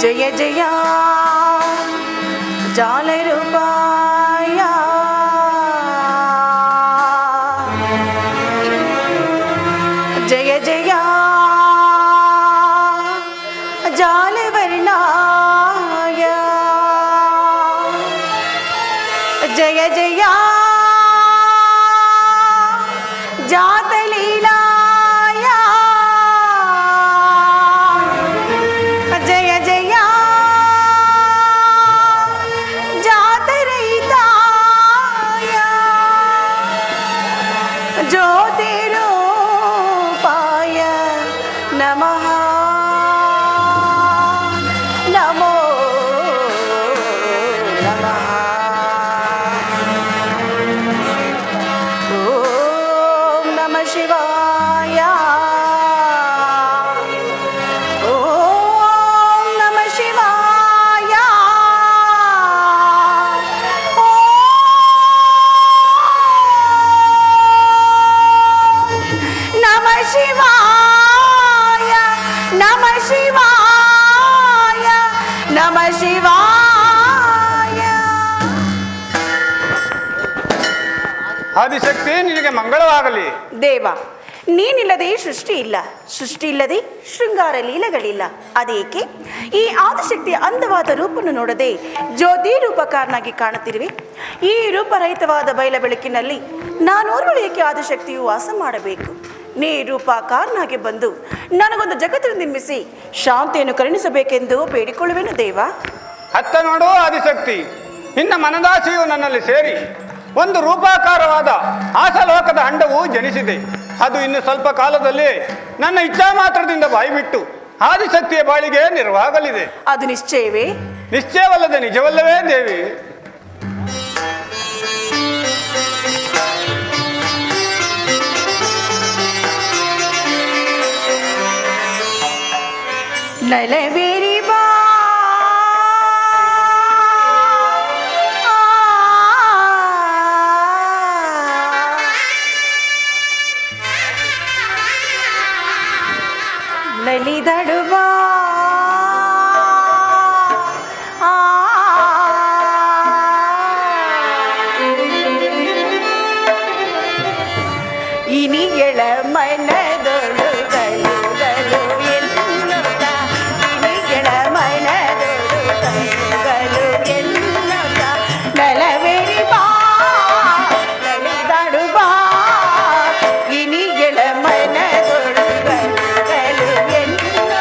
ಜಯ ಜಯ ಜಾಲರೂಪಾಯ ಜಯ ಜಯ ಜಾಲವರ್ಣಾಯ ಜಯ ಜಯ ಜಾತಲೀಲಾಯ ಜಯ ಜಯ ಜಾತರಹಿತಾಯ ಜ್ಯೋತಿರೂಪಾಯ ನಮಃ ನಮೋ ನಮಃ ಓಂ ನಮಃ ಶಿವಾಯ ಓಂ ನಮಃ ಶಿವಾಯ ನಮಃ ಶಿವಾಯ ನಮಃ ಶಿವಾಯ ನಮಃ ಶಿವಾಯ. ಆದಿಶಕ್ತಿ ನಿನಗೆ ಮಂಗಳವಾಗಲಿ. ದೇವ, ನೀನಿಲ್ಲದೆ ಸೃಷ್ಟಿ ಇಲ್ಲ, ಸೃಷ್ಟಿ ಇಲ್ಲದೆ ಶೃಂಗಾರ ಲೀಲೆಗಳಿಲ್ಲ. ಅದೇಕೆ ಈ ಆದಿಶಕ್ತಿಯ ಅಂದವಾದ ರೂಪನ್ನು ನೋಡದೆ ಜ್ಯೋತಿ ರೂಪಕಾರನಾಗಿ ಕಾಣುತ್ತಿರುವೆ? ಈ ರೂಪರಹಿತವಾದ ಬಯಲ ಬೆಳಕಿನಲ್ಲಿ ನಾನೋರ್ವಳಿಯಕ್ಕೆ ಆದಿಶಕ್ತಿಯು ವಾಸ ಮಾಡಬೇಕು. ನೀ ರೂಪಕಾರನಾಗಿ ಬಂದು ನನಗೊಂದು ಜಗತ್ತನ್ನು ನಿರ್ಮಿಸಿ ಶಾಂತಿಯನ್ನು ಕರುಣಿಸಬೇಕೆಂದು ಬೇಡಿಕೊಳ್ಳುವೆನು ದೇವ. ಅತ್ತ ನೋಡು ಆದಿಶಕ್ತಿ, ನಿನ್ನ ಮನದಾಸೆಯು ನನ್ನಲ್ಲಿ ಸೇರಿ ಒಂದು ರೂಪಾಕಾರವಾದ ಆಸಲೋಕದ ಅಂಡವು ಜನಿಸಿದೆ. ಅದು ಇನ್ನು ಸ್ವಲ್ಪ ಕಾಲದಲ್ಲಿ ನನ್ನ ಇಚ್ಛಾ ಮಾತ್ರದಿಂದ ಬಾಯಿಬಿಟ್ಟು ಆದಿಶಕ್ತಿಯ ಬಾಳಿಗೆ ನೆರವಾಗಲಿದೆ. ಅದು ನಿಶ್ಚಯವೇ? ನಿಶ್ಚಯವಲ್ಲದೆ ನಿಜವಲ್ಲವೇ ದೇವಿ? ನಲವೇರಿ ಬಾ ನಲಿದಡುಬಾ ಇನಿಗಳ ಮನದೊಳು ಗಲುಗಲು ಎನ್ನುತ್ತ, ಇನಿಗಳ ಮನದೊಳು ಗಲುಗಲು ಎನ್ನುತ್ತ, ನಲವೇರಿ ಬಾ ನಲಿದಡು ಬಾ, ಇನಿಗಳ ಮನದೊಳು ಗಲುಗಲು ಎನ್ನುತ್ತ,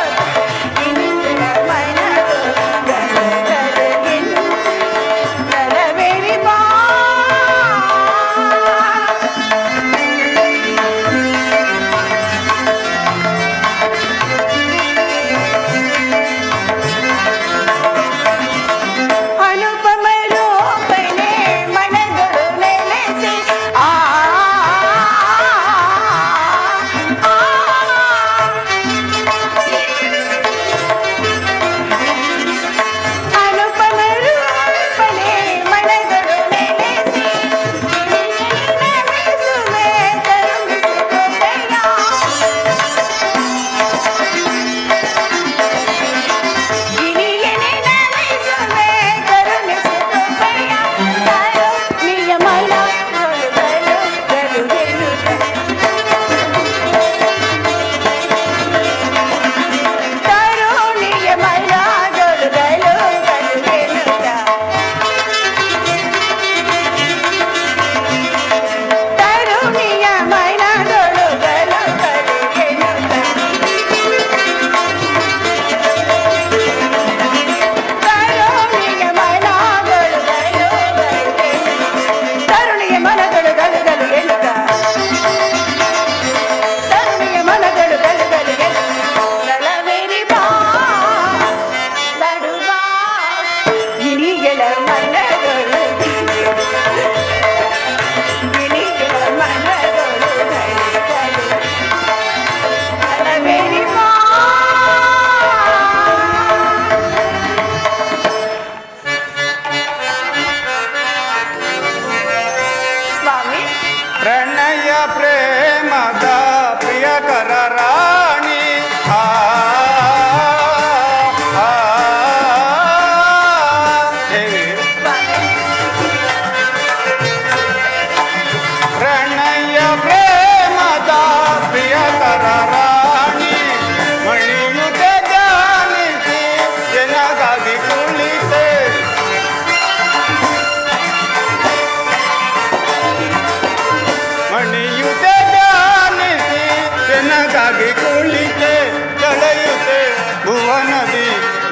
ಭುವನದಿ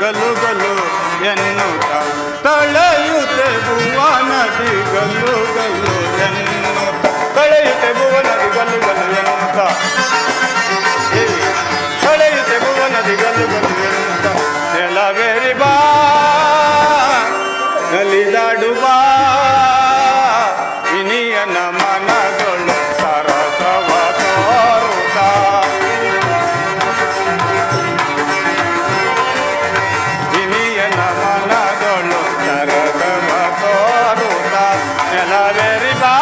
ಗಲ್ಲು ಗಲ್ಲು ಎನ್ನುತ್ತ ತಳೆಯುತ್ತೆ ಭುವನದಿ ಗಲ್ಲು ಗಲ್ಲು ಎನ್ನುತ್ತ ತಳೆಯುತ್ತೆ ಭುವನದಿ ಗಲ್ಲು ಗಲ್ಲು ಎನ್ನುತ್ತ ತಳೆಯುತ್ತೆ ಭುವನದಿ ಗಲ್ಲು ಗಲ್ಲು ಎನ್ನುತ್ತ ನೆಲವೇರಿ ಬಾ ನಲಿದಾಡು ಬಾ ಇನಿಯನ ಮನದೊಳು ಸರಸವ ತೋರುತ್ತ ಇನಿಯನ ಮನದೊಳು ಸರಸವ ತೋರುತ್ತ ನೆಲವೇರಿ ಬಾ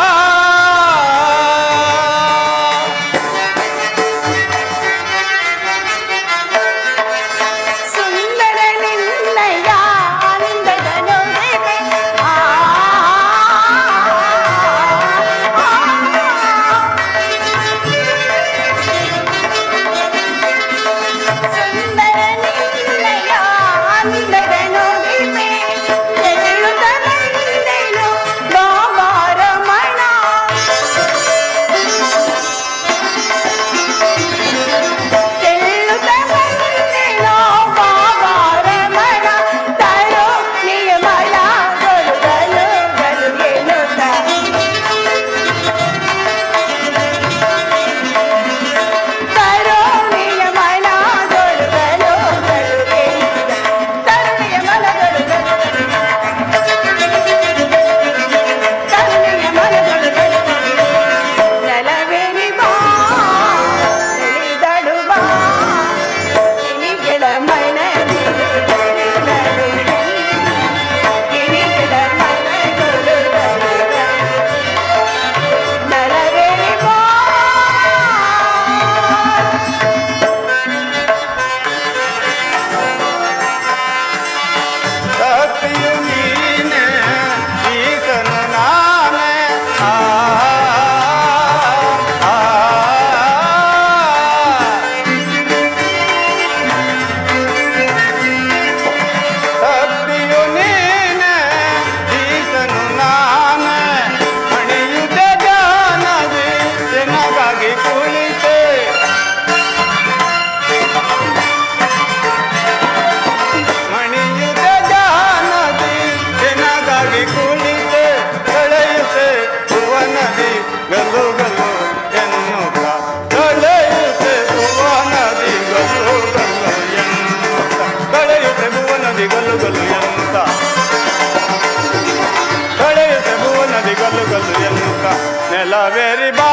ನೆಲವೇರಿ ಬಾ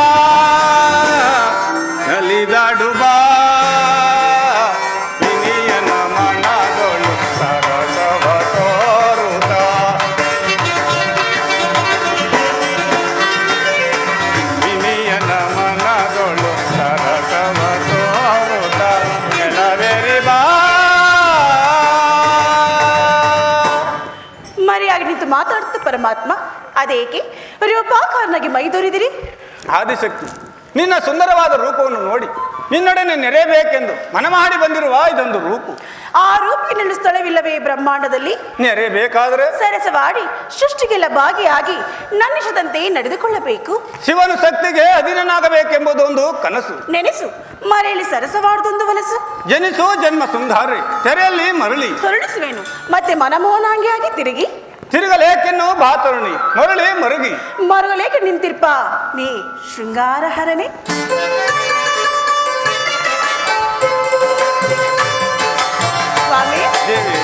ನಲಿದಾಡು ಬಾ ಇನಿಯನ ಮನದೊಳು ಸರಸವ ತೋರುತ್ತ ಇನಿಯನ ಮನದೊಳು ಸರಸವ ತೋರುತ್ತ ನೆಲವೇರಿ ಬಾ. ಮರೆಯಾಗಿ ನಿಂತು ಮಾತಾಡುತ್ತ ಪರಮಾತ್ಮ ಅದೇಕೆ ರೂಪಾಕಾರನಾಗಿ ಮೈದೊರಿದಿರಿ? ಆದಿಶಕ್ತಿ, ನಿನ್ನ ಸುಂದರವಾದ ರೂಪವನ್ನು ನೋಡಿ ನಿನ್ನೊಡನೆ ನೆರೆಯಬೇಕೆಂದು ಮನಮಾಡಿ ಬಂದಿರುವ ಇದೊಂದು ರೂಪು. ಆ ರೂಪಿನಲ್ಲಿ ಸ್ಥಳವಿಲ್ಲವೇ ಬ್ರಹ್ಮಾಂಡದಲ್ಲಿ? ನೆರೆಯಬೇಕಾದರೆ ಸರಸವಾಡಿ ಸೃಷ್ಟಿಗೆಲ್ಲ ಭಾಗಿಯಾಗಿ ನನ್ನಿಷದಂತೆ ನಡೆದುಕೊಳ್ಳಬೇಕು. ಶಿವನು ಶಕ್ತಿಗೆ ಅಧೀನನಾಗಬೇಕೆಂಬುದೊಂದು ಕನಸು. ನೆನೆಸು ಮರೆಯಲ್ಲಿ ಸರಸವಾಡುದೊಂದು ವಲಸು. ಜನಿಸು ಜನ್ಮ ಸುಂದಾರಿ ತೆರೆಯಲ್ಲಿ ಮರಳಿ ಹೊರಡಿಸುವೆನು ಮತ್ತೆ ಮನಮೋಹನಾಂಗಿಯಾಗಿ ತಿರುಗಲೇಕೆನ್ನು ಬಾತರುಣಿ ಮರಳಿ ಮರುಗಿ ಮರುಗಲೇಕೆ ನಿಂತಿರ್ಪ ನೀ ಶೃಂಗಾರ ಹರನೆ. ಸ್ವಾಮಿ ದೇವಿ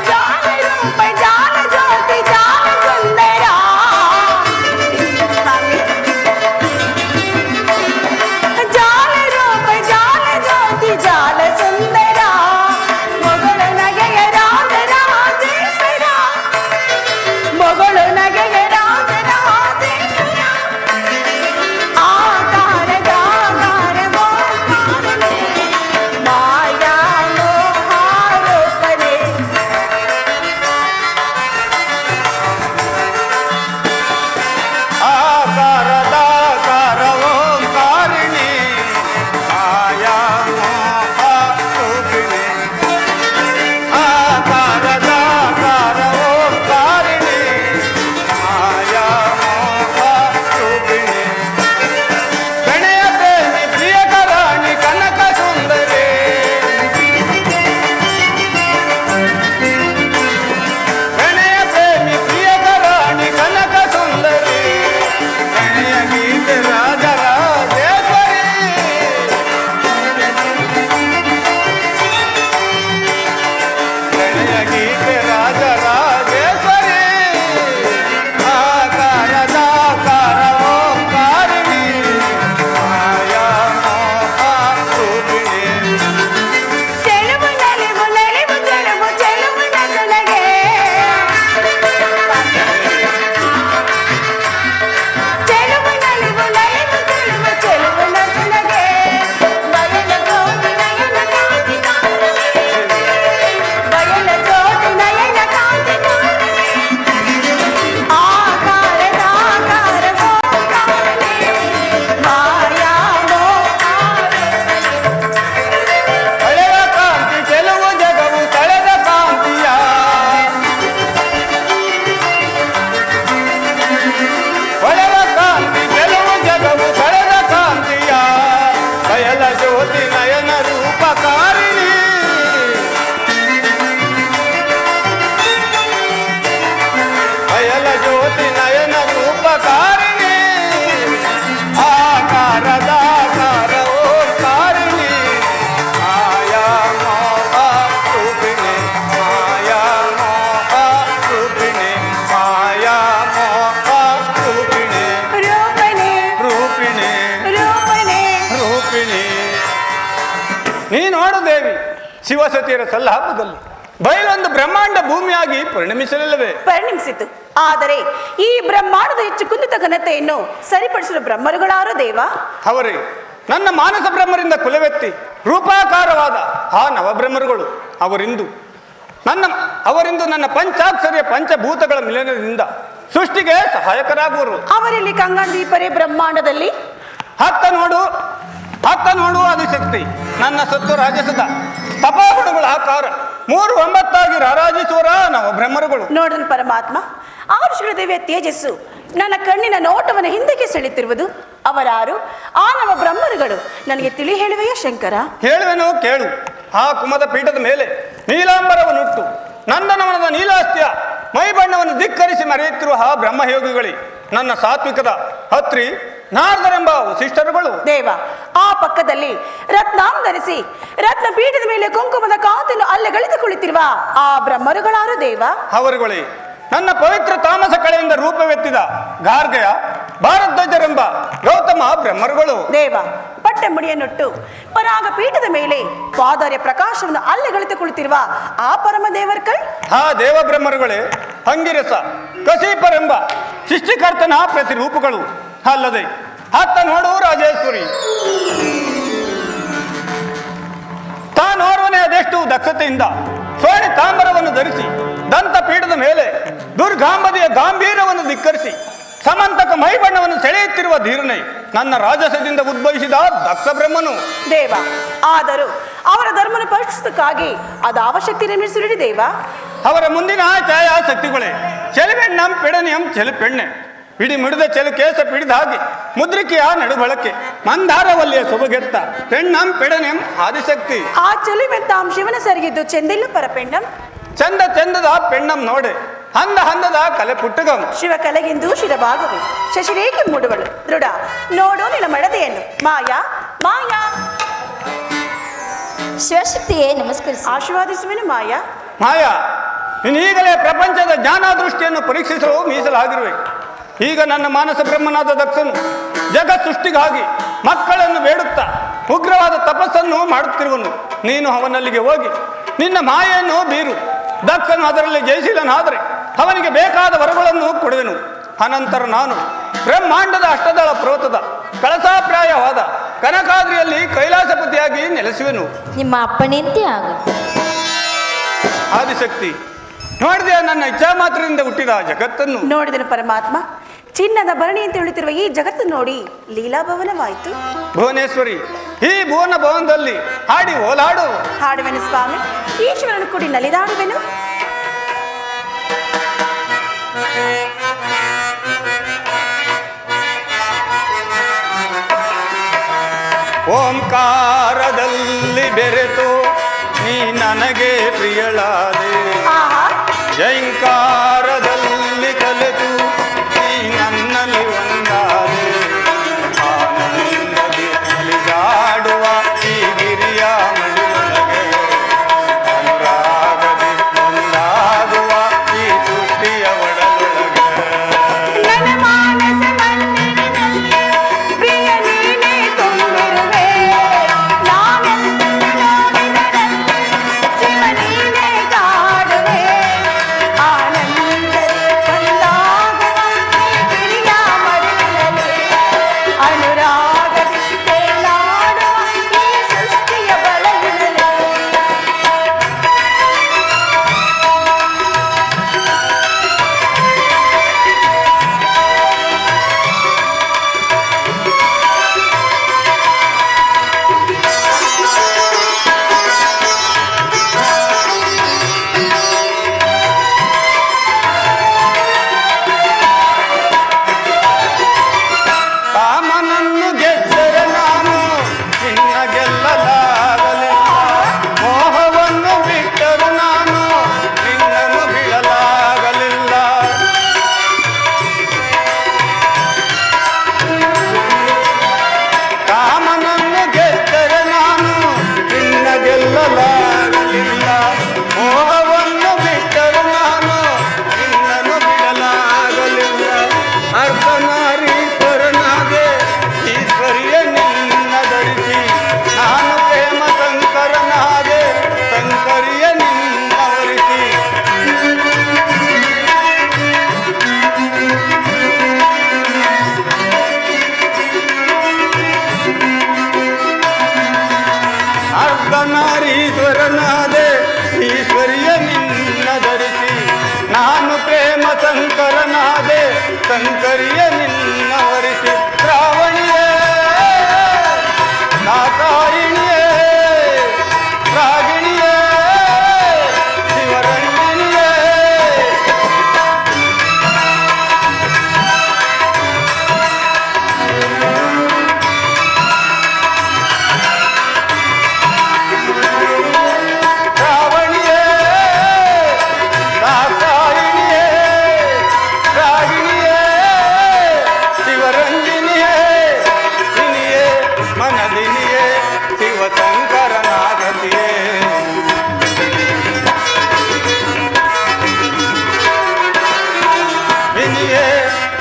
ಜಾಲ ರೂಪಕಾರಿಣಿ ಅಯಲ ಜ್ಯೋತಿ ನಯನ ರೂಪಕಾರಿಣಿ ಆಕಾರದಾಕಾರ ಓಂಕಾರಿಣಿ ಮಾಯಾ ಮೋಹ ರೂಪಿಣಿ ಮಾಯಾ ಮೋಹ ರೂಪಿಣಿ ಮಾಯಾ ಮೋಹ ರೂಪಿಣಿ ರೂಪಣೆ ರೂಪಿಣಿ ರೂಪಣೆ ರೂಪಿಣಿ ನೀ ನೋಡು ದೇವಿ ಶಿವಸತಿಯರ ಸಲ್ಲಾಪದಲ್ಲಿ ಬಯಲೊಂದು ಬ್ರಹ್ಮಾಂಡ ಭೂಮಿಯಾಗಿ ಪರಿಣಮಿಸಲಿಲ್ಲವೇ? ಪರಿಣಮಿಸಿತು. ಆದರೆ ಈ ಬ್ರಹ್ಮಾಂಡದ ಹೆಚ್ಚು ಕುಂದಿತ ಘನತೆಯನ್ನು ಸರಿಪಡಿಸಲು ಬ್ರಹ್ಮರುಗಳಾರು ದೇವ. ಅವರೇ ನನ್ನ ಮಾನಸ ಬ್ರಹ್ಮರಿಂದ ಕುಲವೆತ್ತಿ ರೂಪಾಕಾರವಾದ ಆ ನವಬ್ರಹ್ಮರುಗಳು ಅವರಿಂದು ನನ್ನ ಪಂಚಾಕ್ಷರಿಯ ಪಂಚಭೂತಗಳ ಮಿಲನದಿಂದ ಸೃಷ್ಟಿಗೆ ಸಹಾಯಕರಾಗುವರು. ಅವರಲ್ಲಿ ಕಂಗಂದೀಪರೇ ಬ್ರಹ್ಮಾಂಡದಲ್ಲಿ. ಹತ್ತ ನೋಡು ಆದಿಶಕ್ತಿ ನನ್ನ ಸತ್ತು ರಾಜಸದ ತಪೋಗುಣಗಳ ಆಕಾರ 3 ರಾರಾಜಿಸುವರ ನವಬ್ರಹ್ಮರುಗಳು. ನೋಡನ್ ಪರಮಾತ್ಮ, ಆ ದೇವಿಯ ತೇಜಸ್ಸು ನನ್ನ ಕಣ್ಣಿನ ನೋಟವನ್ನು ಹಿಂದಕ್ಕೆ ಸೆಳೆತಿರುವುದು ಅವರಾರು? ಆ ನವ ಬ್ರಹ್ಮರುಗಳು ನನಗೆ ತಿಳಿ ಹೇಳುವೆಯಾ ಶಂಕರ? ಹೇಳುವೆನು ಕೇಳು. ಆ ಕುಮದ ಪೀಠದ ಮೇಲೆ ನೀಲಾಂಬರವನ್ನುಟ್ಟು ನಂದನವನದ ನೀಲಾಸ್ತ್ಯ ಮೈ ಬಣ್ಣವನ್ನು ಧಿಕ್ಕರಿಸಿ ಮರೆಯುತ್ತಿರುವ ಆ ಬ್ರಹ್ಮಯೋಗಿಗಳೇ ನನ್ನ ಸಾತ್ವಿಕದ ಅತ್ರಿ ನಾರದರೆಂಬ ವಸಿಷ್ಠರುಗಳು. ದೇವ, ಆ ಪಕ್ಕದಲ್ಲಿ ರತ್ನಾಂ ಧರಿಸಿ ರತ್ನ ಪೀಠದ ಮೇಲೆ ಕುಂಕುಮದ ಕಾಂತಿಯನ್ನು ಅಲ್ಲಗಳಿದು ಕುಳಿತಿರುವ ಆ ಬ್ರಹ್ಮರುಗಳಾರು ದೇವ? ಅವರುಗಳೇ ನನ್ನ ಪವಿತ್ರ ತಾಮಸ ಕಳೆಯಿಂದ ರೂಪವೆತ್ತಿದ ಗಾರ್ಗಯ ಭಾರದ್ವಾಜರೆಂಬ ಗೌತಮ ಬ್ರಹ್ಮರುಗಳು. ದೇವ, ಪಟ್ಟೆ ಮುಡಿಯನ್ನುಟ್ಟು ಪರಾಗ ಪೀಠದ ಮೇಲೆ ಪಾದಾರ್ಯ ಪ್ರಕಾಶವನ್ನು ಅಲ್ಲಗಳಿತು ಕುಳಿತಿರುವ ಆ ಪರಮ ದೇವರ್ಕಳ್. ಆ ದೇವ ಬ್ರಹ್ಮರುಗಳೇ ಅಂಗಿರಸ ಕಸೀಪರೆಂಬ ಸೃಷ್ಟಿಕರ್ತನ ಪ್ರತಿರೂಪಗಳು. ಅಲ್ಲದೆ ಅತ್ತ ನೋಡು ರಾಜೇಶ್ವರಿ, ತಾನೋರ್ವನೇ ಅದೆಷ್ಟು ದಕ್ಷತೆಯಿಂದ ಸೋಣಿ ತಾಂಬರವನ್ನು ಧರಿಸಿ ದಂತ ಪೀಠದ ಮೇಲೆ ದುರ್ಗಾಂಬದಿಯ ಗಾಂಭೀರ್ಯವನ್ನು ಧಿಕ್ಕರಿಸಿ ಸಮಂತಕ ಮೈಬಣ್ಣವನ್ನು ಸೆಳೆಯುತ್ತಿರುವ ಧೀರನೆ ನನ್ನ ರಾಜಸದಿಂದ ಉದ್ಭವಿಸಿದ ದಕ್ಷ ಬ್ರಹ್ಮನು. ದೇವ, ಆದರೂ ಅವರ ಧರ್ಮನ ಪರಿಶುದ್ಧಕ್ಕಾಗಿ ಅದು ಅವಶ್ಯಕತೆ ನಿರ್ಮಿಸಿರಿ ದೇವ. ಅವರ ಮುಂದಿನ ಛಾಯಾಶಕ್ತಿಗಳೇ ಚೆಲುವೆಣ್ಣಂ ಪೆಡನಿಯಂ ಚೆಲುಪೆಣ್ಣೆ ಪಿಡಿ ಮಿಡಿದ ಚೆಲು ಕೇಸ ಪಿಡಿದ ಹಾಗೆ ಮುದ್ರಿಕೆಯ ನಡುಬಳಕೆ ಮಂದಾರವಲ್ಲಿಯ ಸೊಬಗೆತ್ತ ಪೆಣ್ಣಂ ಪೆಡನೆಂ ಆದಿಶಕ್ತಿ. ಆ ಚೆಲುವೆಂತಾಂ ಶಿವನ ಸರಿಗಿದ್ದು ಚೆಂದಿಲ್ಲ ಪರಪೆಣ್ಣಂ ಚಂದದ ಪೆಣ್ಣಂ ನೋಡೆ ಹಂದದ ಕಲೆ ಪುಟ್ಟಗಂ ಶಿವ ಕಲೆಗಿಂದು ಶಿರಭಾಗವೇ ಶಶಿರೇಖೆ ಮೂಡುವಳು ದೃಢ ನೋಡು ನಿನ್ನ ಮಡದೆಯನ್ನು ಮಾಯಾ ಮಾಯಾ. ಶಿವಶಕ್ತಿಯೇ ನಮಸ್ಕರಿಸಿ. ಆಶೀರ್ವಾದಿಸುವೆನು ಮಾಯಾ. ಮಾಯಾ, ನೀನೀಗಲೇ ಪ್ರಪಂಚದ ಜ್ಞಾನದೃಷ್ಟಿಯನ್ನು ಪರೀಕ್ಷಿಸಲು ಮೀಸಲಾಗಿರುವೆ. ಈಗ ನನ್ನ ಮಾನಸ ಬ್ರಹ್ಮನಾದ ದಕ್ಷನು ಜಗತ್ ಸೃಷ್ಟಿಗಾಗಿ ಮಕ್ಕಳನ್ನು ಬೇಡುತ್ತಾ ಉಗ್ರವಾದ ತಪಸ್ಸನ್ನು ಮಾಡುತ್ತಿರುವನು. ನೀನು ಅವನಲ್ಲಿಗೆ ಹೋಗಿ ನಿನ್ನ ಮಾಯೆಯನ್ನು ಬೀರು. ದಕ್ಷನು ಅದರಲ್ಲಿ ಜಯಿಸಿಲ್ಲನಾದರೆ ಅವನಿಗೆ ಬೇಕಾದ ವರಗಳನ್ನು ಕೊಡುವೆನು. ಅನಂತರ ನಾನು ಬ್ರಹ್ಮಾಂಡದ ಅಷ್ಟದಳ ಪರ್ವತದ ಕಳಸಾಪ್ರಾಯವಾದ ಕನಕಾದ್ರಿಯಲ್ಲಿ ಕೈಲಾಸಪತಿಯಾಗಿ ನೆಲೆಸುವೆನು. ನಿಮ್ಮ ಅಪ್ಪಣೆಯಂತೆ ಆಗುತ್ತೆ. ಆದಿಶಕ್ತಿ, ನೋಡಿದೆ ನನ್ನ ಇಚ್ಛಾ ಮಾತ್ರದಿಂದ ಹುಟ್ಟಿದ ಜಗತ್ತನ್ನು. ನೋಡಿದನು ಪರಮಾತ್ಮ, ಚಿನ್ನದ ಭರಣಿ ಅಂತ ಹೇಳುತ್ತಿರುವ ಈ ಜಗತ್ತು ನೋಡಿ ಲೀಲಾಭವನವಾಯಿತು. ಭುವನೇಶ್ವರಿ, ಈ ಭುವನ ಭವನದಲ್ಲಿ ಹಾಡಿ ಓಲಾಡು. ಹಾಡುವೆನು ಸ್ವಾಮಿ, ಈಶ್ವರನು ಕೂಡಿ ನಲಿದಾಡುವೆನು. ಓಂಕಾರದಲ್ಲಿ ಬೆರೆತು ನೀ ನನಗೆ ಪ್ರಿಯಳಾದೆ, ಜೈಂಕಾರದಲ್ಲಿ ಕಲೆತು ನೀ ನನ್ನಲ್ಲಿ ಒಂದಾದೆ. ಆನಂದದಿ ನಲಿದಾಡುವ ಈ ಗಿರಿಯ ಮಡಿಯೊಳಗೆ ಅನುರಾಗದಿ ಒಂದಾಗುವ ಈ ಸೃಷ್ಟಿಯ ಒಡಲೊಳಗೆ. ನನ್ನ ಮಾನಸ ಮಂದಿರದಲ್ಲಿ ಪ್ರಿಯ ನೀನೇ ತುಂಬಿರುವೆ. ನಾನೆಂದು ನೋಡಿದರಲ್ಲಿ ಶಿವ ನೀನೇ ಕಾಡುವೆ. ಆನಂದದಿ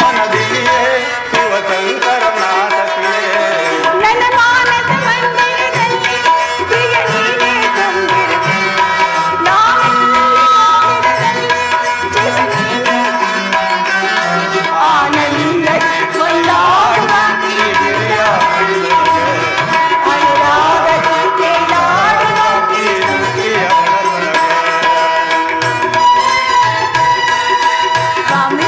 ಮನದಿನಿಯೇ ಶಿವಶಂಕರನಾಥಕಿಯೇ ನನ್ನ ಮಾನಸ ಮಂದಿರದಲ್ಲಿ ಪ್ರಿಯ ನೀನೇ ತುಂಬಿರುವೆ. ಆನಂದ ಕೊಂಡಾಡುವ ಈ ದಿವ್ಯ ಅನುರಾಗದ ಕೇಳಾಡುವ ಈ ನುಡಿಯ ಮನದೊಳಗೆ. ಸ್ವಾಮಿ.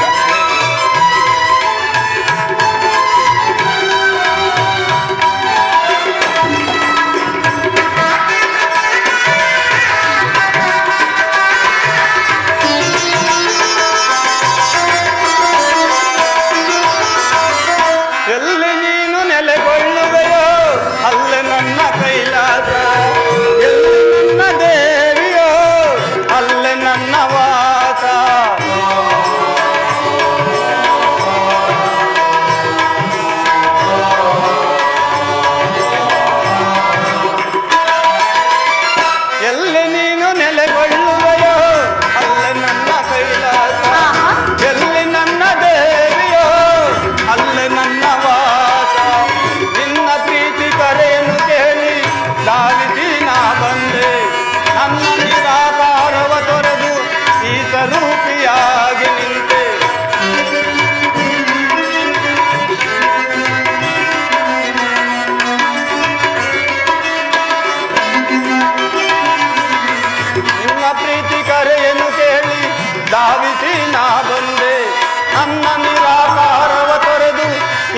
ಎಲ್ಲಿ ನೀನು ನೆಲೆಗೊಳ್ಳುವೆಯೋ ಅಲ್ಲೇ ನನ್ನ ಕೈಲಾಸ, ಎಲ್ಲಿ ನನ್ನ ದೇವಿಯೋ ಅಲ್ಲೇ ನನ್ನ ವಾಸ. ಎಲ್ಲಿ ನೀನು ನೆಲೆಗೊಳ್ಳುವೆಯೋ ಅಲ್ಲೇ ನನ್ನ ಕೈಲಾಸ, ಎಲ್ಲಿ ನನ್ನ ದೇವಿಯೋ ಅಲ್ಲೇ ನನ್ನ ವಾಸ. ನಿನ್ನ ಪ್ರೀತಿ ಕರೆಯನ್ನು ಕೇಳಿ ಧಾವಿಸಿ ನಾ ಬಂದೆ, ನನ್ನ ನಿರಾಕಾರವ ತೊರೆದು ಈ ಸ್ವರೂಪಿಯಾಗಿ ನಿಂತೆ. ನಿನ್ನ ಪ್ರೀತಿ ಕರೆಯನ್ನು ಕೇಳಿ ಧಾವಿಸಿ ನಾ ಬಂದೆ, ನನ್ನ ನಿರಾಕಾರವ ತೊರೆದು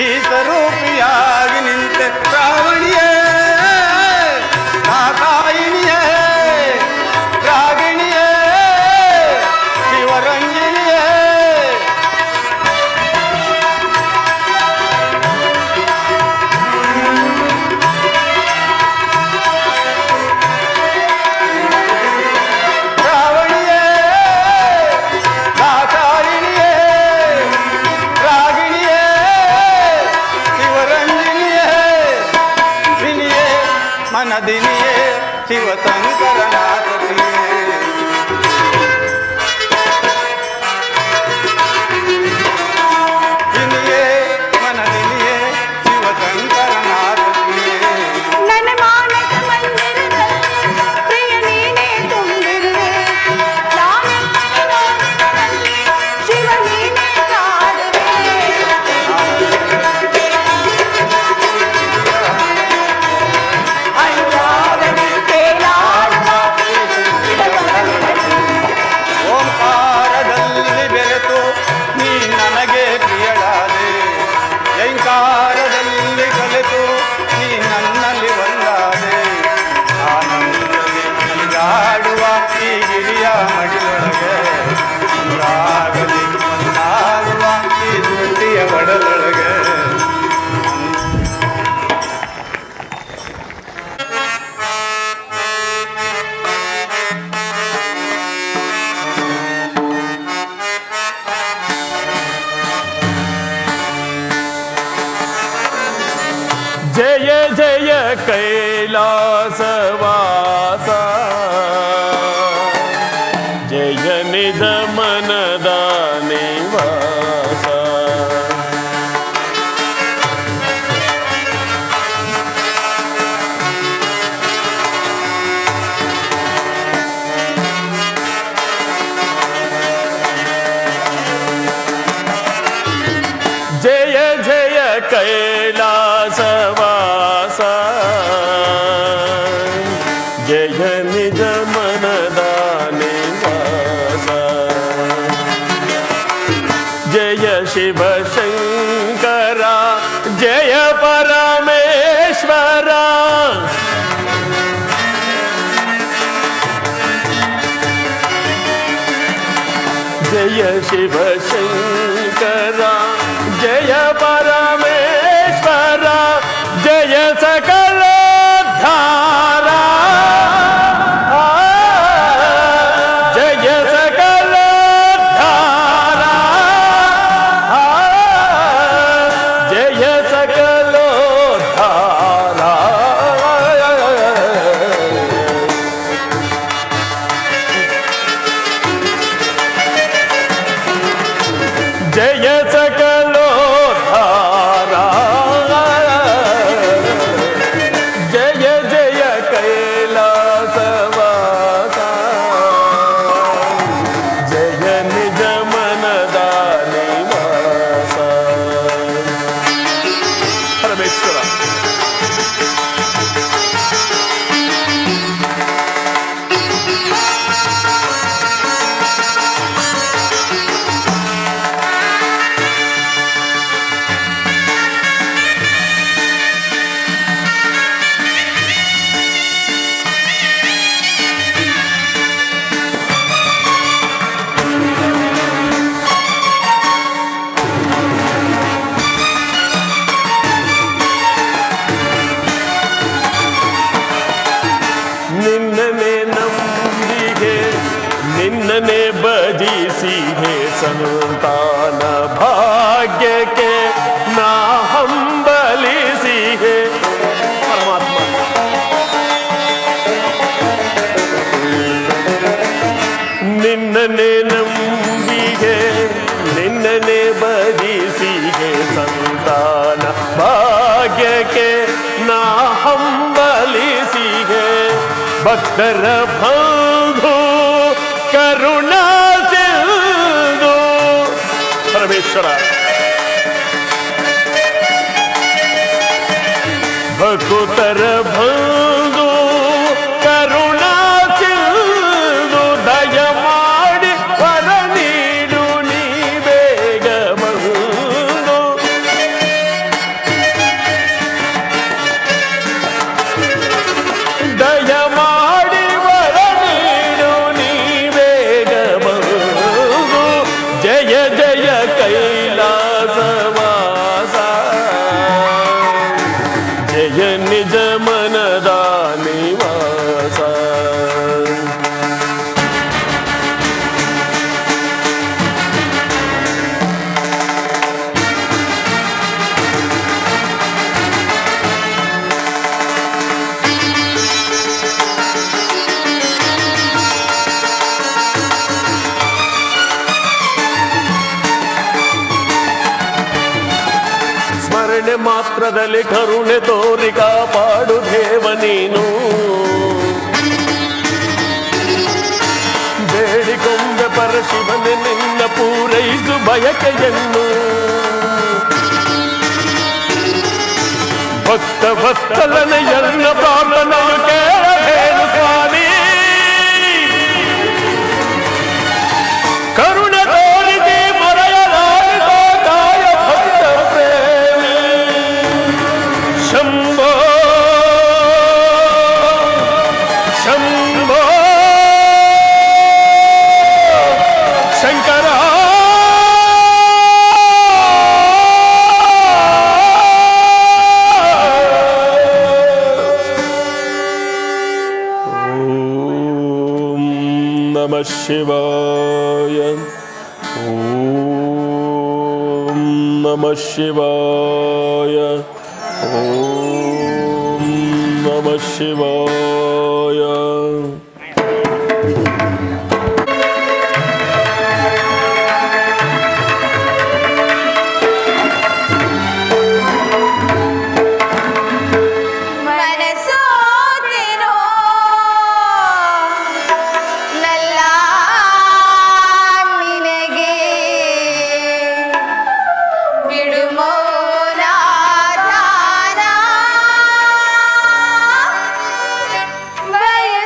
ಈ ಸ್ವರೂಪಿಯಾಗಿ ನಿಂತೆ. ಶ್ರಾವಣಿಯೇ ಕಾಕಾಯಿಣಿಯೇ ರಾಗಿಣಿಯೇ ಶಿವರಂಜಿನಿಯೇ ಶ್ರಾವಣಿಯೇ ಕಾಕಾಯಿಣಿಯೇ ರಾಗಿಣಿಯೇ ಶಿವರಂಜಿನಿಯೇ ದಿನಿಯೇ ಮನದಿನಿಯೇ ಶಿವಶಂಕರನಾಥಕಿಯೇ. ದಿನಿಯೇ ಮನದಿನಿಯೇ ಶಿವಶಂಕರನಾಥಕಿಯೇ. ನನ್ನ ಮಾನಸ ಮಂದಿರದಲ್ಲಿ ಪ್ರಿಯ ನೀನೇ ತುಂಬಿರುವೆ. ನಾನೆಲ್ಲಿ ನೋಡಿದಲ್ಲಿ ಶಿವ ನೀನೇ ಕಾಡುವೆ. ಅನುರಾಗದ ಕೇಳಾಡುವ ಈ ದಿವ್ಯ ಅನುರಾಗದ. ಓಂಕಾರದಲ್ಲಿ ಬೆರೆತು ನೀ ನನಗೆ ಪ್ರಿಯಳಾದೆ, ಜೈಂಕಾರದಲ್ಲಿ ಕಲಿತು ನೀ ನನ್ನಲ್ಲಿ ಒಂದಾದೆ. ಆನಂದದಲ್ಲಿ ನಲಿದಾಡುವ ಈ ಗಿರಿಯ ಮಡಿಲೊಳಗೆ, ಅನುರಾಗಲಿ ಒಂದಾಗುವ ಈ ಸೃಷ್ಟಿಯ ಒಡಲೊಳಗೆ. ಜಯ ಜಯ ಕೈಲಾಸವಾಸ, ಜಯ ನಿಧ ಮನದ ನಿವಾಸ. ಜಯ ಜಯ ಕೈಲಾಸವಾಸ, ಜಯ ನಿಜ ಮನದ ನಿವಾಸ. ಜಯ ಶಿವ ಶಂಕರ ಜಯ ಪರಮೇಶ್ವರ, ಜಯ ಶಿವ ಶಂಕರ ಜಯ ಪರಮೇಶ್ವರ, ಜಯ ಸಕಲ ಧಾರ, ಜಯ ಸಕಲ ಧಾರ, ಜಯ ಸಕಲೋದ್ಧಾರ. ಜಯ सकलोद्धार जय जय कैलासवास जय निज मनदा निवास परमेश्वर ನಿನ್ನನೆ ನಂಬಿಗೆ ನಿನ್ನನೆ ಭಜಿಸಿಗೆ ಸಂತಾನ ಭಾಗ್ಯಕ್ಕೆ ನಾ ಹಂಬಲಿಸಿಗೆ ಪರಮಾತ್ಮ ನಿನ್ನನೆ ನಂಬಿಗೆ ನಿನ್ನನೆ ಭಜಿಸಿಗೆ ಸಂತಾನ ಭಾಗ್ಯಕ್ಕೆ ನಾ ಹಂಬಲಿಸಿಗೆ ಭಕ್ತರ ಬಂಧು ಕರುಣಾ ಸಿಂಧು ಪರಮೇಶ್ವರ ಭಕ್ತರ ಬಂಧು ಕರುಣಾ ಸಿಂಧು ದಯ ಮಾಡಿ ವರ ನೀಡು ನೀ ಬೇಗ ಬಂದು ದಯ ಮಾಡಿ ವರ ನೀಡು ನೀ ಬೇಗ ಬಂದು ಜಯ ಜಯ ಕೈಲಾಸವಾಸ ಜಯ ನಿಜ ಮನದ ನಿವಾಸ ಸ್ಮರಣೆ ಮಾತ್ರದಲ್ಲಿ ಕರುಣೆ ತೋರಿ ಕಾಪಾಡು ದೇವ ನೀನು ಬೇಡಿಕೊಂಬೆ ಪರಶಿವನೆ ನಿನ್ನ ಪೂರೈಸು ಬಯಕೆಯನ್ನು ಭಕ್ತ ಭಕ್ತಲನ ಎಲ್ಲ ಪ್ರಾರ್ಥನೆಯು ಕೇಳಬೇಡು ಸ್ವಾಮಿ ಕರುಣೆ ತೋರಿಸಿ ಮೊರೆಯಲಾರಿಸೋ ಕಾಯ ಭಕ್ತ ಪ್ರೇಮಿ ಶಂಭೋ ಶಂಭೋ ಶಂಕರ ಓಂ ನಮಃ ಶಿವಾಯ ಓಂ ನಮಃ ಶಿವಾಯ ಓಂ ನಮಃ ಶಿವಾಯ ಮನಸೋತೆನೋ ನಲ್ಲ ನಿನಗೆ ಬಿಡುಮೋ ನಾದಾನ ಬಯಸುವೆ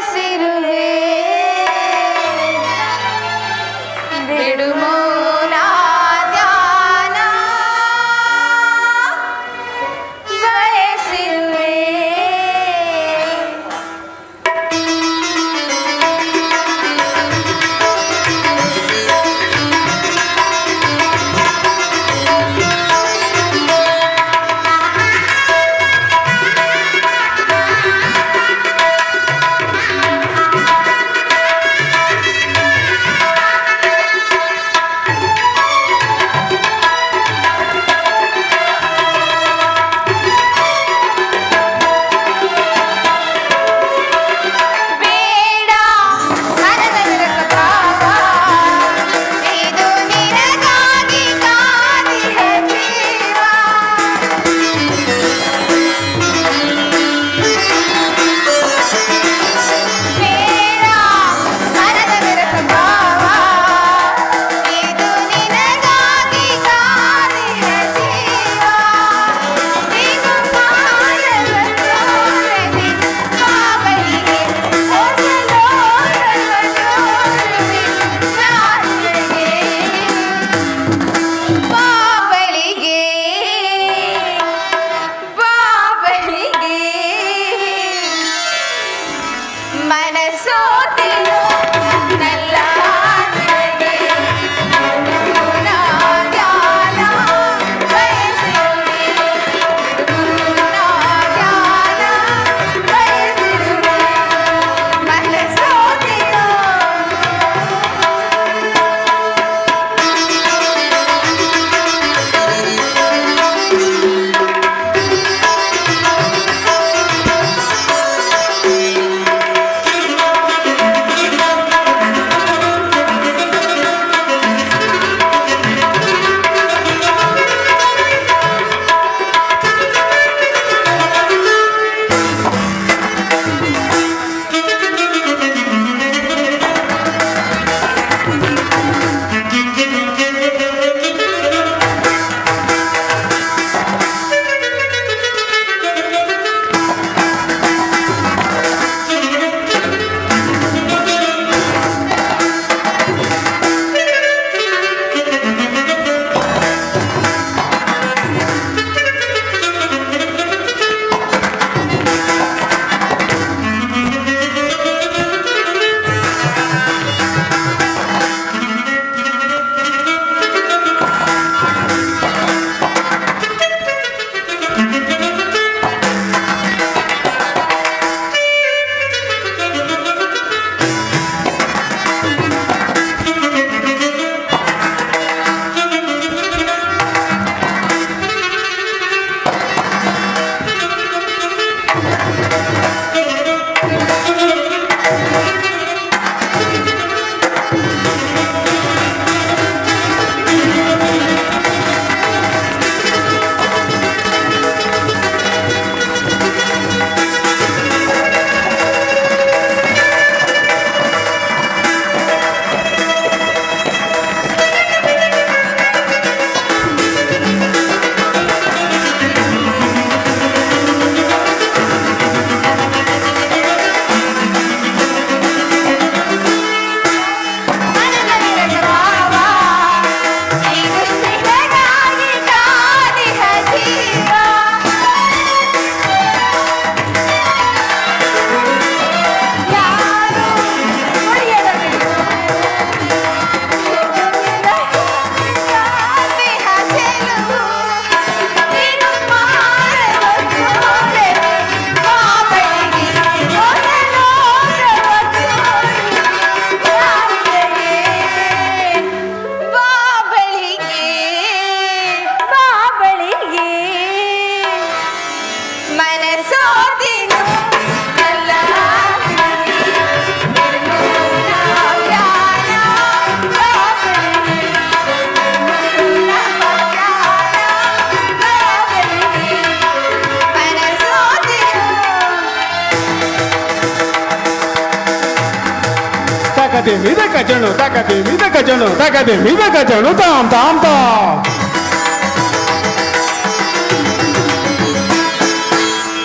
ಮಿದ ಕಜಣು ತಕದೆ ಮಿದ ಕಜಣು ತಕದೆ ಮಿದ ಕಜಣು ತಾಮ್ ತಾಮ್ ತಾಮ್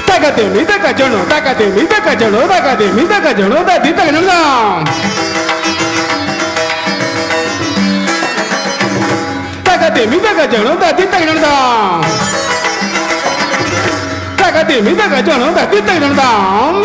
ತಕದೆ ಮಿದ ಕಜಣು ತಕದೆ ಮಿದ ಕಜಣು ತಕದೆ ಮಿದ ಕಜಣು ದದಿ ತಗಣು ತಾಮ್ ತಕದೆ ಮಿದ ಕಜಣು ದದಿ ತಗಣು ತಾಮ್ ತಕದೆ ಮಿದ ಕಜಣು ದದಿ ತಗಣು ತಾಮ್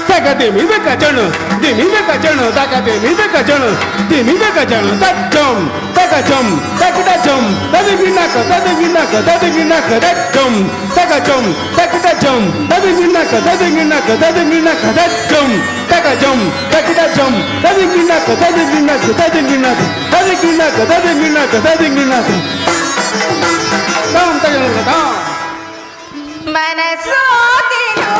ತಕದೆ ಮಿದ ಕಜಣು ದಿ ಮಿದ ಕಜಣು ತಕದೆ ಮಿದ ಕಜಣು ದಿ ಮಿದ ಕಜಣು ತಚ್ಚಂ ತಕಚಂ ತಕಟಚಂ ದದಿ ಗಿನ್ನಕ ದದಿ ಗಿನ್ನಕ ದದಿ ಗಿನ್ನಕ ತಚ್ಚಂ ತಕಚಂ ತಕಟಚಂ ದದಿ ಗಿನ್ನಕ ದದಿ ಗಿನ್ನಕ ದದಿ ಗಿನ್ನಕ ತಚ್ಚಂ ತಕಚಂ ತಕಟಚಂ ದದಿ ಗಿನ್ನಕ ದದಿ ಗಿನ್ನಕ ದದಿ ಗಿನ್ನಕ ದದಿ ಗಿನ್ನಕ ದದಿ ಗಿನ್ನಕ ದದಿ ಗಿನ್ನಕ ತಾಮ್ ತಗಣು ತಾಮ್ ಮನಸೋತಿನು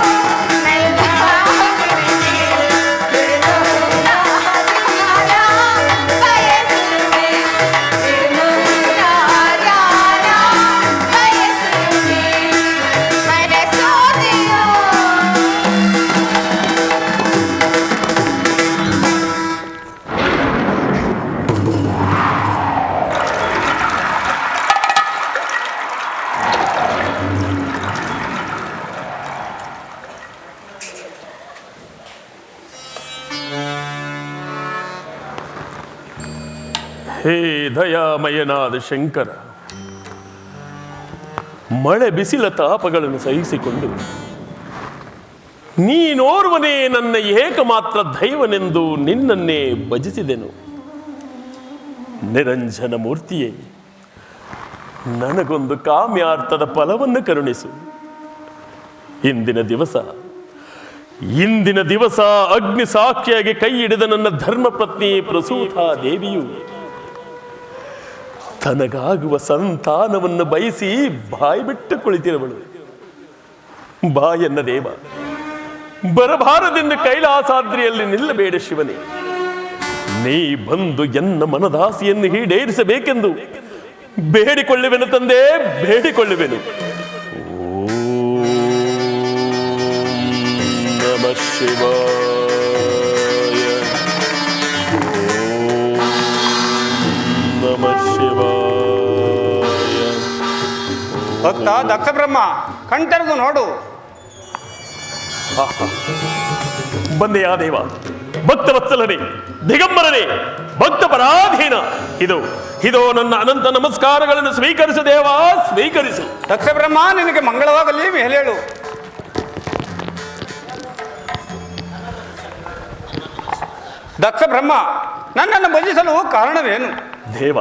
ಹೇ ದಯಾಮಯನಾದ ಶಂಕರ, ಮಳೆ ಬಿಸಿಲ ತಾಪಗಳನ್ನು ಸಹಿಸಿಕೊಂಡು ನೀನೋರ್ವನೇ ನನ್ನ ಏಕಮಾತ್ರ ದೈವನೆಂದು ನಿನ್ನನ್ನೇ ಭಜಿಸಿದೆನು. ನಿರಂಜನ ಮೂರ್ತಿಯೇ, ನನಗೊಂದು ಕಾಮ್ಯಾರ್ಥದ ಫಲವನ್ನು ಕರುಣಿಸು. ಇಂದಿನ ದಿವಸ ಅಗ್ನಿ ಸಾಕ್ಷಿಯಾಗಿ ಕೈ ಹಿಡಿದ ನನ್ನ ಧರ್ಮಪತ್ನಿ ಪ್ರಸೂತ ದೇವಿಯು ತನಗಾಗುವ ಸಂತಾನವನ್ನು ಬಯಸಿ ಬಾಯಿ ಬಿಟ್ಟು ಕುಳಿತಿರುವಳು. ಬಾಯನ್ನ ದೇವ, ಬರಬಾರದೆಂದು ಕೈಲಾಸಾದ್ರಿಯಲ್ಲಿ ನಿಲ್ಲಬೇಡ ಶಿವನೇ. ನೀ ಬಂದು ಎನ್ನ ಮನದಾಸೆಯನ್ನು ಈಡೇರಿಸಬೇಕೆಂದು ಬೇಡಿಕೊಳ್ಳುವೆನು ತಂದೆ, ಬೇಡಿಕೊಳ್ಳುವೆನು. ಓಂ ನಮಃ ಶಿವಾಯ. ನಮಃ ಶಿವಾಯ. ಭಕ್ತ ದಕ್ಷ ಬ್ರಹ್ಮ, ಕಣ್ತೆರೆದು ನೋಡು. ಬಂದೆಯಾ ದೇವ, ಭಕ್ತ ವತ್ಸಲನೇ, ದಿಗಂಬರನೇ, ಭಕ್ತ ಪರಾಧೀನ, ಇದೋ ನನ್ನ ಅನಂತ ನಮಸ್ಕಾರಗಳನ್ನು ಸ್ವೀಕರಿಸು ದೇವ, ಸ್ವೀಕರಿಸು. ದಕ್ಷ ಬ್ರಹ್ಮ, ನಿನಗೆ ಮಂಗಳವಾಗಲಿ ಮೇಲೇಳು. ದಕ್ಷ ಬ್ರಹ್ಮ, ನನ್ನನ್ನು ಭಜಿಸಲು ಕಾರಣವೇನು? ದೇವ,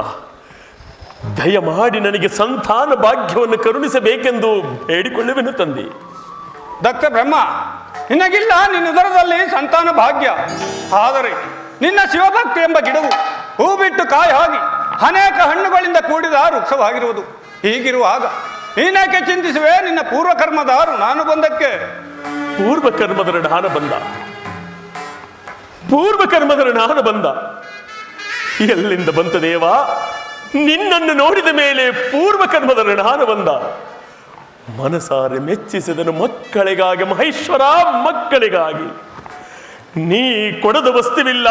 ದಯಮಾಡಿ ನನಗೆ ಸಂತಾನ ಭಾಗ್ಯವನ್ನು ಕರುಣಿಸಬೇಕೆಂದು ಬೇಡಿಕೊಳ್ಳುವೆನು ತಂದೆ. ದಕ್ಷ ಬ್ರಹ್ಮ, ನಿನಗಿಲ್ಲ ನಿನ್ನ ಉದರದಲ್ಲಿ ಸಂತಾನ ಭಾಗ್ಯ. ಆದರೆ ನಿನ್ನ ಶಿವಭಕ್ತಿ ಎಂಬ ಗಿಡವು ಹೂ ಬಿಟ್ಟು ಕಾಯಿ ಆಗಿ ಅನೇಕ ಹಣ್ಣುಗಳಿಂದ ಕೂಡಿದ ವೃಕ್ಷವಾಗಿರುವುದು. ಹೀಗಿರುವಾಗ ನೀನೇಕೆ ಚಿಂತಿಸುವೆ ನಿನ್ನ ಪೂರ್ವಕರ್ಮದ ಋಣಾನುಬಂಧಕ್ಕೆ? ಪೂರ್ವಕರ್ಮದ ಋಣಾನುಬಂಧ ಎಲ್ಲಿಂದ ಬಂತ ದೇವ? ನಿನ್ನನ್ನು ನೋಡಿದ ಮೇಲೆ ಪೂರ್ವಕರ್ಮದ ಋಣಾನುಬಂಧ. ಮನಸಾರೆ ಮೆಚ್ಚಿಸಿದನು ಮಕ್ಕಳಿಗಾಗಿ, ಮಹೇಶ್ವರ ಮಕ್ಕಳಿಗಾಗಿ. ನೀ ಕೊಡದ ವಸ್ತುವಿಲ್ಲ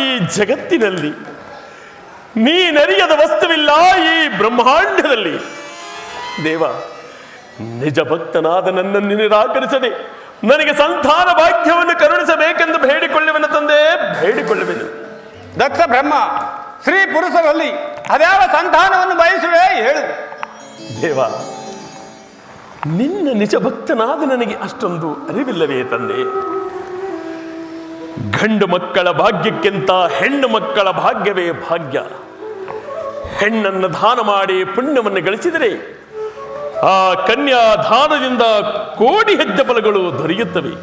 ಈ ಜಗತ್ತಿನಲ್ಲಿ, ನೀನರಿಯದ ವಸ್ತುವಿಲ್ಲ ಈ ಬ್ರಹ್ಮಾಂಡದಲ್ಲಿ. ದೇವ, ನಿಜ ಭಕ್ತನಾದ ನನ್ನನ್ನು ನಿರಾಕರಿಸದೆ ನನಗೆ ಸಂತಾನ ಭಾಗ್ಯವನ್ನು ಕರುಣಿಸಬೇಕೆಂದು ಬೇಡಿಕೊಳ್ಳುವೆನು ತಂದೆ, ಬೇಡಿಕೊಳ್ಳುವೆನು. ದಕ್ಷ ಬ್ರಹ್ಮ, ಸ್ತ್ರೀ ಪುರುಷರಲ್ಲಿ ಅದ್ಯಾವ ಸಂತಾನವನ್ನು ಬಯಸುವೆ ಹೇಳು. ದೇವ, ನಿನ್ನ ನಿಜ ಭಕ್ತನಾದ ನನಗೆ ಅಷ್ಟೊಂದು ಅರಿವಿಲ್ಲವೇ ತಂದೆ? ಗಂಡು ಮಕ್ಕಳ ಭಾಗ್ಯಕ್ಕಿಂತ ಹೆಣ್ಣು ಮಕ್ಕಳ ಭಾಗ್ಯವೇ ಭಾಗ್ಯ. ಹೆಣ್ಣನ್ನು ದಾನ ಮಾಡಿ ಪುಣ್ಯವನ್ನು ಗಳಿಸಿದರೆ ಆ ಕನ್ಯಾ ದಾನದಿಂದ ಕೋಟಿ ಹೆಜ್ಜೆ ಫಲಗಳು ದೊರೆಯುತ್ತವೆ.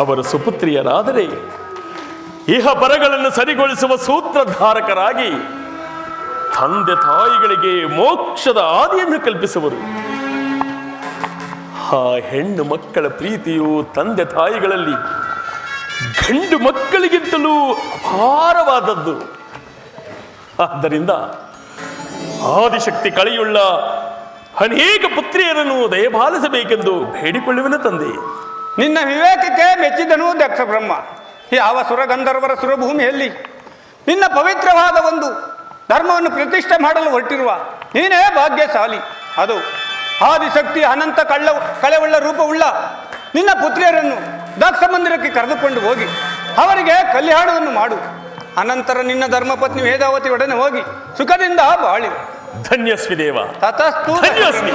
ಅವರು ಸುಪುತ್ರಿಯರಾದರೆ ಇಹ ಪರಗಳನ್ನು ಸರಿಗೊಳಿಸುವ ಸೂತ್ರಧಾರಕರಾಗಿ ತಂದೆ ತಾಯಿಗಳಿಗೆ ಮೋಕ್ಷದ ಆದಿಯನ್ನು ಕಲ್ಪಿಸುವರು. ಆ ಹೆಣ್ಣು ಮಕ್ಕಳ ಪ್ರೀತಿಯು ತಂದೆ ತಾಯಿಗಳಲ್ಲಿ ಗಂಡು ಮಕ್ಕಳಿಗಿಂತಲೂ ಅಪಾರವಾದದ್ದು. ಆದ್ದರಿಂದ ಆದಿಶಕ್ತಿ ಕಳೆಯುಳ್ಳ ಅನೇಕ ಪುತ್ರಿಯರನ್ನು ದಯಪಾಲಿಸಬೇಕೆಂದು ಬೇಡಿಕೊಳ್ಳುವೆನು ತಂದೆ. ನಿನ್ನ ವಿವೇಕಕ್ಕೆ ಮೆಚ್ಚಿದನು ದಕ್ಷ ಬ್ರಹ್ಮ. ಯಾವ ಸುರಗಂಧರ್ವರ ಸುರಭೂಮಿಯಲ್ಲಿ ನಿನ್ನ ಪವಿತ್ರವಾದ ಒಂದು ಧರ್ಮವನ್ನು ಪ್ರತಿಷ್ಠೆ ಮಾಡಲು ಹೊರಟಿರುವ ನೀನೇ ಭಾಗ್ಯಶಾಲಿ. ಅದು ಆದಿಶಕ್ತಿ ಅನಂತ ಕಳೆವುಳ್ಳ ರೂಪವುಳ್ಳ ನಿನ್ನ ಪುತ್ರಿಯರನ್ನು ದಕ್ಷ ಮಂದಿರಕ್ಕೆ ಕರೆದುಕೊಂಡು ಹೋಗಿ ಅವರಿಗೆ ಕಲ್ಯಾಣವನ್ನು ಮಾಡು. ಅನಂತರ ನಿನ್ನ ಧರ್ಮಪತ್ನಿ ವೇದಾವತಿಯೊಡನೆ ಹೋಗಿ ಸುಖದಿಂದ ಬಾಳಿ. ಧನ್ಯಸ್ಮಿ ದೇವ, ತತಸ್ತು. ಧನ್ಯಸ್ಮಿ.